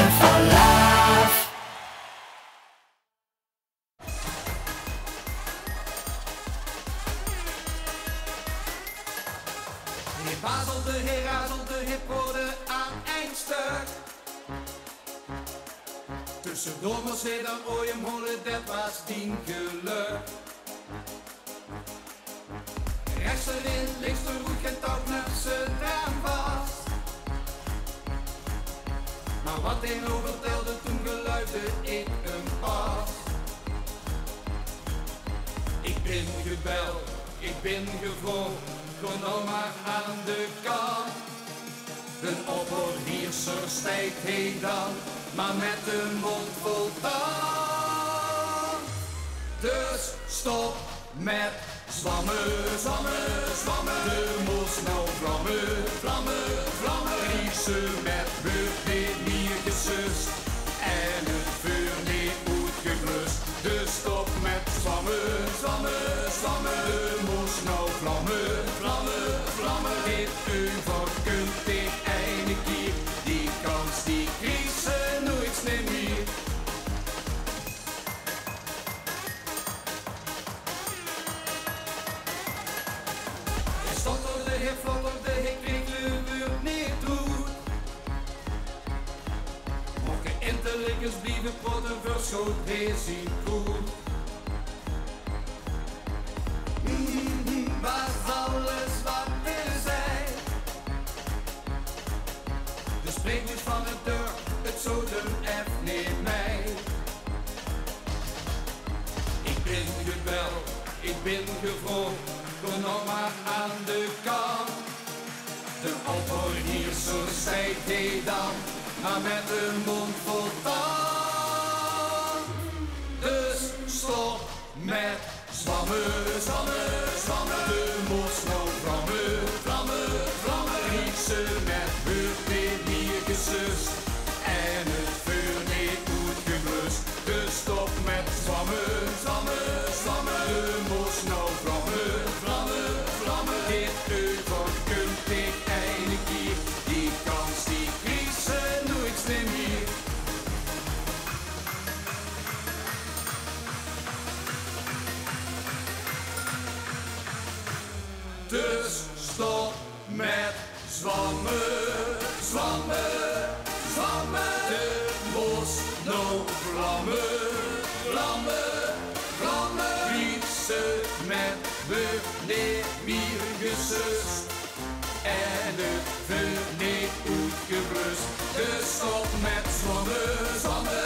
live for love. Hij bazelde, hij razelde, hij poorde aan eindstuk. Tussendoor moest hij dan ooien holen, dat was tien geluk. Rechts erin, links de roet, geen touw naar zijn raam vast. Maar wat hij nou vertelde, toen geluidde ik hem pas. Ik ben gebeld, ik ben gevlogen, gewoon nou maar aan de kant. De opperheerser stijgt hij dan, maar met de mond vol tand. Dus stop met zwammen, zwammen, zwammen. De moest nou vlammen, vlammen, vlammen. Riezen met beurt niet meer gesust en het vuur niet goed geblust. Dus stop met zwammen, zwammen, zwammen. De moest nou vlammen, vlammen, vlammen. Dit uur kunt ik eindelijk hier, die kans die kriezen nooit meer. Hij stotterde, hij fladderde, hij kreeg de buurt niet toe. Mocht je intelligence blijven potten, verschoot hij zijn goed. Was alles wat er zei. De spreekwoord van de deur, het zoden F niet mij. Ik ben gebeld, ik ben gevroegd, kom nou maar aan de kant. De opperheerser stijgt hij dan, maar met een mond vol tand. Dus stop met zwammen, zwammen, zwammen. De moest nou vlammen, vlammen, vlammen. Riezen met beurt niet meer gesust en het vuur niet goed geblust. Dus stop met zwammen, zwammen, zwammen. De moest nou vlammen, vlammen, vlammen. Dit uur kunt ik eindelijk hier, die kans die kriezen nooit meer. Dus stop met zwammen, zwammen, zwammen. De moest nou vlammen, vlammen, vlammen. Riezen met beurt niet meer gesust en het vuur niet goed geblust. Dus stop met zwammen, zwammen.